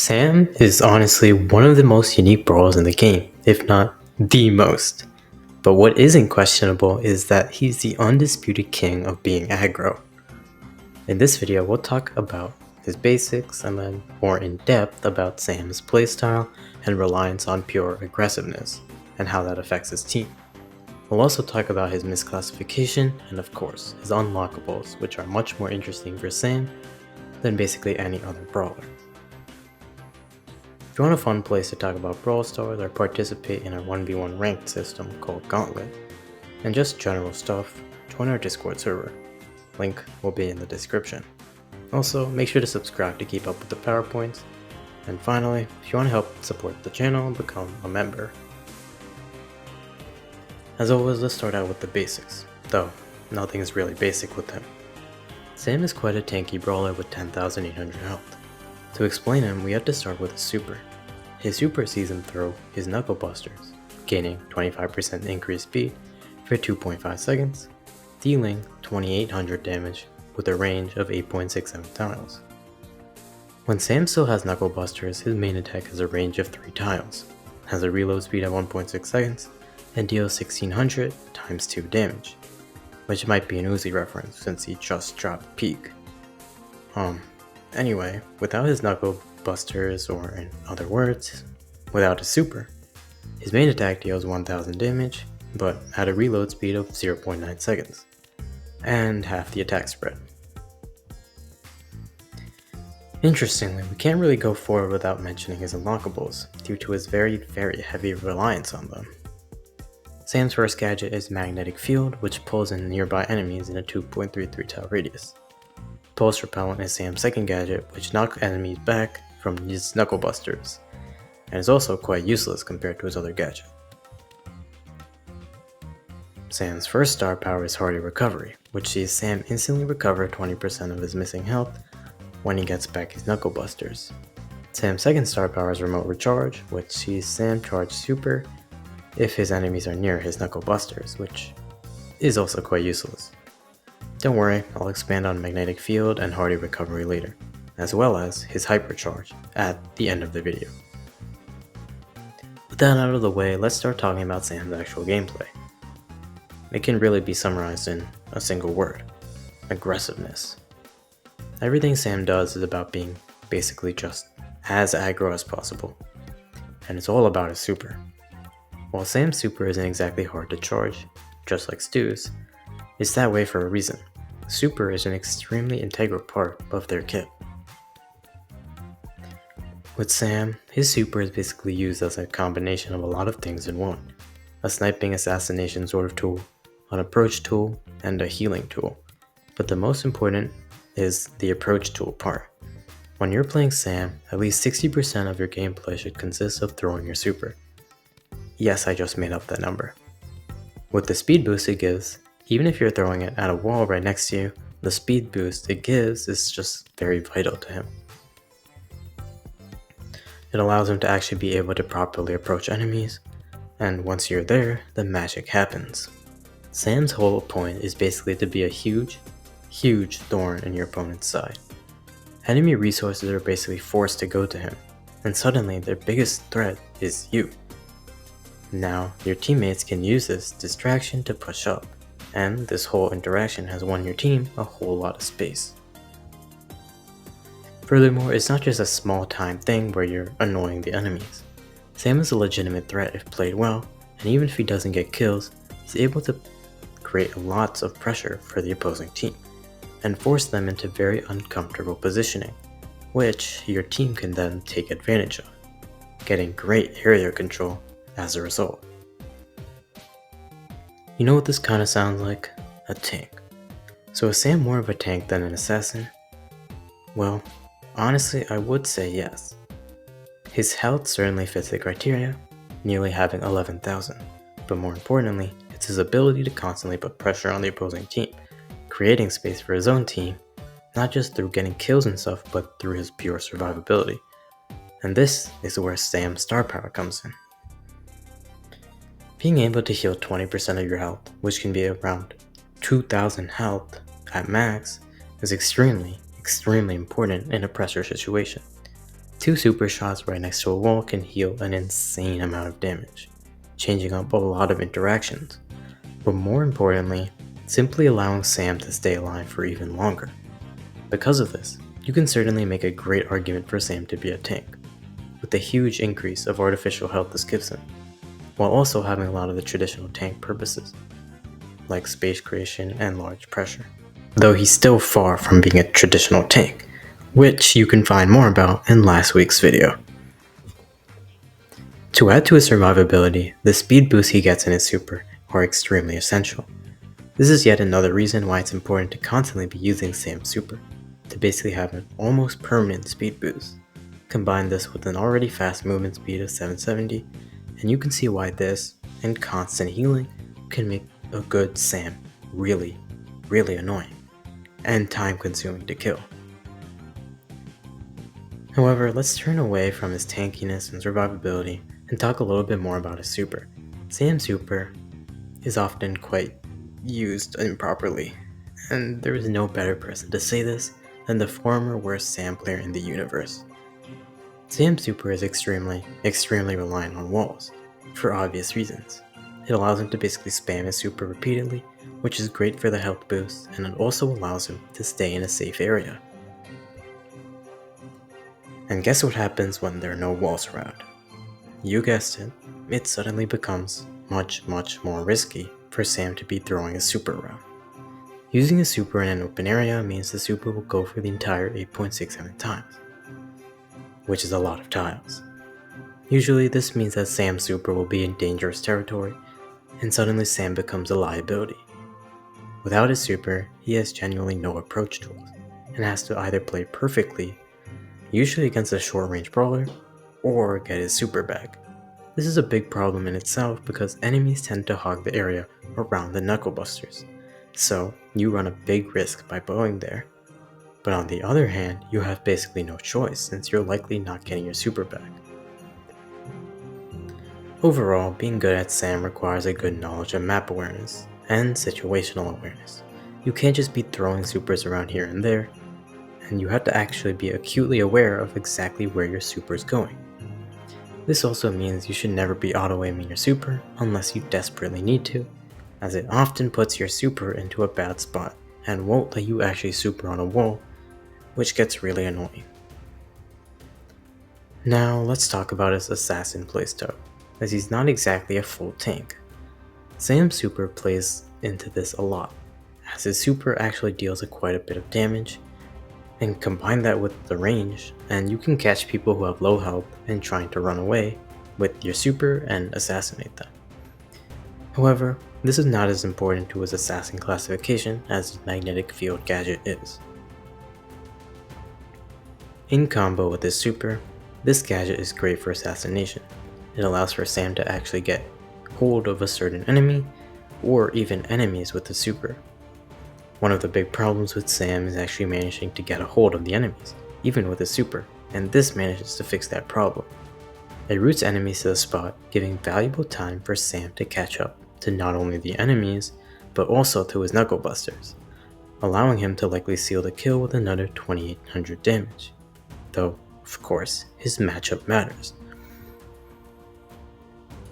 Sam is honestly one of the most unique brawlers in the game, if not the most. But what isn't questionable is that he's the undisputed king of being aggro. In this video, we'll talk about his basics and then more in depth about Sam's playstyle and reliance on pure aggressiveness, and how that affects his team. We'll also talk about his misclassification and of course his unlockables, which are much more interesting for Sam than basically any other brawler. If you want a fun place to talk about Brawl Stars or participate in a 1v1 ranked system called Gauntlet, and just general stuff, join our Discord server. Link will be in the description. Also, make sure to subscribe to keep up with the PowerPoints. And finally, if you want to help support the channel, become a member. As always, let's start out with the basics, though nothing is really basic with him. Sam is quite a tanky brawler with 10,800 health. To explain him, we have to start with his super. His super sees him throw his Knuckle Busters, gaining 25% increased speed for 2.5 seconds, dealing 2,800 damage with a range of 8.67 tiles. When Sam still has Knuckle Busters, his main attack has a range of 3 tiles, has a reload speed of 1.6 seconds, and deals 1,600 times 2 damage, which might be an Uzi reference since he just dropped peak. Anyway, without his Knuckle Busters, or in other words, without his super, his main attack deals 1,000 damage, but at a reload speed of 0.9 seconds, and half the attack spread. Interestingly, we can't really go forward without mentioning his unlockables, due to his very heavy reliance on them. Sam's first gadget is Magnetic Field, which pulls in nearby enemies in a 2.33 tile radius. Pulse Repellent is Sam's second gadget, which knocks enemies back from his Knuckle Busters, and is also quite useless compared to his other gadget. Sam's first star power is Hardy Recovery, which sees Sam instantly recover 20% of his missing health when he gets back his Knuckle Busters. Sam's second star power is Remote Recharge, which sees Sam charge super if his enemies are near his Knuckle Busters, which is also quite useless. Don't worry, I'll expand on Magnetic Field and Hardy Recovery later, as well as his Hypercharge at the end of the video. With that out of the way, let's start talking about Sam's actual gameplay. It can really be summarized in a single word: aggressiveness. Everything Sam does is about being basically just as aggro as possible, and it's all about his super. While Sam's super isn't exactly hard to charge, just like Stu's, it's that way for a reason. Super is an extremely integral part of their kit. With Sam, his super is basically used as a combination of a lot of things in one: a sniping assassination sort of tool, an approach tool, and a healing tool. But the most important is the approach tool part. When you're playing Sam, at least 60% of your gameplay should consist of throwing your super. Yes, I just made up that number. With the speed boost it gives, even if you're throwing it at a wall right next to you, the speed boost it gives is just very vital to him. It allows him to actually be able to properly approach enemies, and once you're there, the magic happens. Sam's whole point is basically to be a huge thorn in your opponent's side. Enemy resources are basically forced to go to him, and suddenly their biggest threat is you. Now, your teammates can use this distraction to push up, and this whole interaction has won your team a whole lot of space. Furthermore, it's not just a small time thing where you're annoying the enemies. Sam is a legitimate threat if played well, and even if he doesn't get kills, he's able to create lots of pressure for the opposing team, and force them into very uncomfortable positioning, which your team can then take advantage of, getting great area control as a result. You know what this kind of sounds like? A tank. So is Sam more of a tank than an assassin? Well, honestly, I would say yes. His health certainly fits the criteria, nearly having 11,000, but more importantly, it's his ability to constantly put pressure on the opposing team, creating space for his own team, not just through getting kills and stuff, but through his pure survivability. And this is where Sam's star power comes in. Being able to heal 20% of your health, which can be around 2,000 health at max, is extremely important in a pressure situation. 2 super shots right next to a wall can heal an insane amount of damage, changing up a lot of interactions, but more importantly, simply allowing Sam to stay alive for even longer. Because of this, you can certainly make a great argument for Sam to be a tank, with the huge increase of artificial health this gives him, while also having a lot of the traditional tank purposes, like space creation and large pressure. Though he's still far from being a traditional tank, which you can find more about in last week's video. To add to his survivability, the speed boosts he gets in his super are extremely essential. This is yet another reason why it's important to constantly be using Sam's super, to basically have an almost permanent speed boost. Combine this with an already fast movement speed of 770, and you can see why this, and constant healing, can make a good Sam really, really annoying, and time consuming to kill. However, let's turn away from his tankiness and survivability and talk a little bit more about his super. Sam's super is often quite used improperly, and there is no better person to say this than the former worst Sam player in the universe. Sam's super is extremely reliant on walls, for obvious reasons. It allows him to basically spam his super repeatedly, which is great for the health boost, and it also allows him to stay in a safe area. And guess what happens when there are no walls around? You guessed it, it suddenly becomes much more risky for Sam to be throwing a super around. Using a super in an open area means the super will go for the entire 8.67 times, which is a lot of tiles. Usually this means that Sam's super will be in dangerous territory, and suddenly Sam becomes a liability. Without his super, he has genuinely no approach tools, and has to either play perfectly, usually against a short-range brawler, or get his super back. This is a big problem in itself because enemies tend to hog the area around the knucklebusters, so you run a big risk by going there. But on the other hand, you have basically no choice since you're likely not getting your super back. Overall, being good at Sam requires a good knowledge of map awareness and situational awareness. You can't just be throwing supers around here and there, and you have to actually be acutely aware of exactly where your super is going. This also means you should never be auto-aiming your super unless you desperately need to, as it often puts your super into a bad spot and won't let you actually super on a wall, which gets really annoying. Now let's talk about his assassin playstyle, as he's not exactly a full tank. Sam's super plays into this a lot, as his super actually deals quite a bit of damage, and combine that with the range, and you can catch people who have low health and trying to run away with your super and assassinate them. However, this is not as important to his assassin classification as his magnetic field gadget is. In combo with his super, this gadget is great for assassination. It allows for Sam to actually get hold of a certain enemy, or even enemies with the super. One of the big problems with Sam is actually managing to get a hold of the enemies, even with his super, and this manages to fix that problem. It routes enemies to the spot, giving valuable time for Sam to catch up to not only the enemies, but also to his knucklebusters, allowing him to likely seal the kill with another 2800 damage. Though, of course, his matchup matters.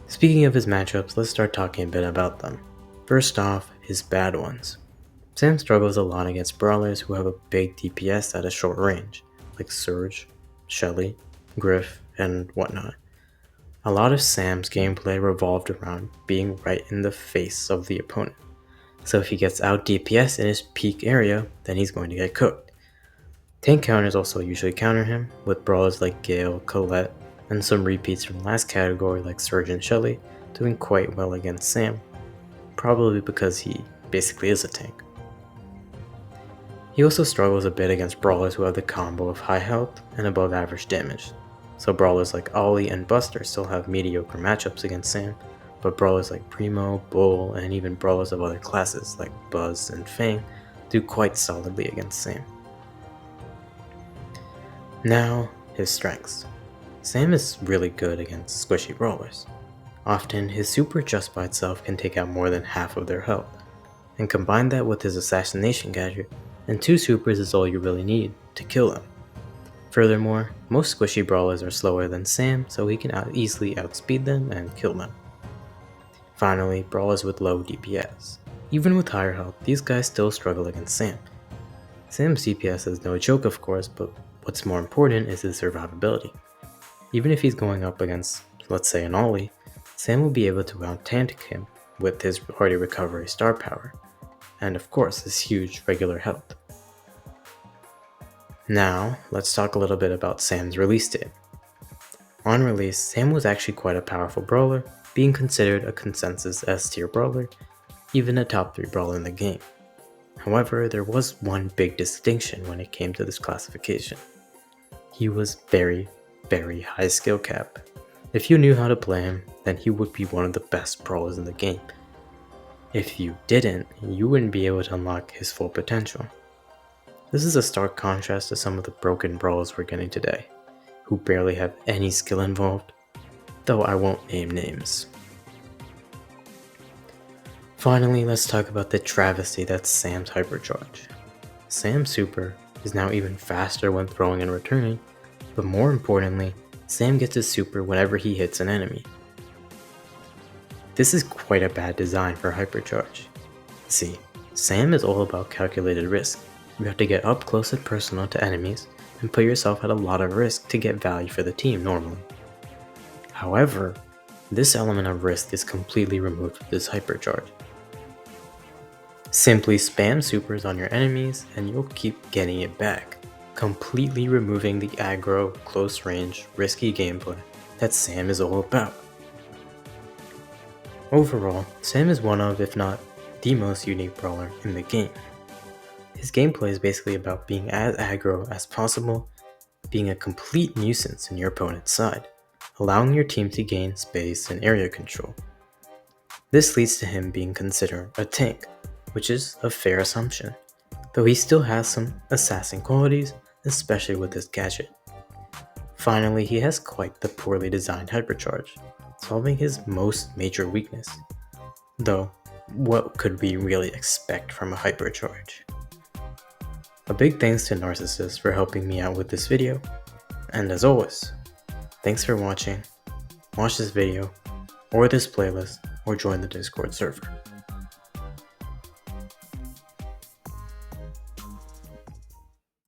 Speaking of his matchups, let's start talking a bit about them. First off, his bad ones. Sam struggles a lot against brawlers who have a big DPS at a short range, like Surge, Shelly, Griff, and whatnot. A lot of Sam's gameplay revolved around being right in the face of the opponent, so if he gets out DPS in his peak area, then he's going to get cooked. Tank counters also usually counter him, with brawlers like Gale, Colette, and some repeats from last category like Surge and Shelly doing quite well against Sam, probably because he basically is a tank. He also struggles a bit against brawlers who have the combo of high health and above average damage, so brawlers like Ollie and Buster still have mediocre matchups against Sam, but brawlers like Primo, Bull, and even brawlers of other classes like Buzz and Fang do quite solidly against Sam. Now, his strengths. Sam is really good against squishy brawlers. Often, his super just by itself can take out more than half of their health, and combine that with his assassination gadget, and 2 supers is all you really need to kill them. Furthermore, most squishy brawlers are slower than Sam, so he can easily outspeed them and kill them. Finally, brawlers with low DPS. Even with higher health, these guys still struggle against Sam. Sam's DPS is no joke of course, but what's more important is his survivability. Even if he's going up against, let's say, an Ollie, Sam will be able to out-tank him with his hardy recovery star power, and of course his huge regular health. Now, let's talk a little bit about Sam's release date. On release, Sam was actually quite a powerful brawler, being considered a consensus S-tier brawler, even a top 3 brawler in the game. However, there was one big distinction when it came to this classification. He was very high skill cap. If you knew how to play him, then he would be one of the best brawlers in the game. If you didn't, you wouldn't be able to unlock his full potential. This is a stark contrast to some of the broken brawlers we're getting today, who barely have any skill involved, though I won't name names. Finally, let's talk about the travesty that's Sam's Hypercharge. Sam's super is now even faster when throwing and returning, but more importantly, Sam gets his super whenever he hits an enemy. This is quite a bad design for Hypercharge. See, Sam is all about calculated risk. You have to get up close and personal to enemies and put yourself at a lot of risk to get value for the team normally. However, this element of risk is completely removed with this Hypercharge. Simply spam supers on your enemies and you'll keep getting it back, completely removing the aggro, close range, risky gameplay that Sam is all about. Overall, Sam is one of, if not the most unique brawler in the game. His gameplay is basically about being as aggro as possible, being a complete nuisance in your opponent's side, allowing your team to gain space and area control. This leads to him being considered a tank, which is a fair assumption, though he still has some assassin qualities, especially with this gadget. Finally, he has quite the poorly designed Hypercharge, solving his most major weakness. Though, what could we really expect from a Hypercharge? A big thanks to Narcissist for helping me out with this video, and as always, thanks for watching. Watch this video, or this playlist, or join the Discord server.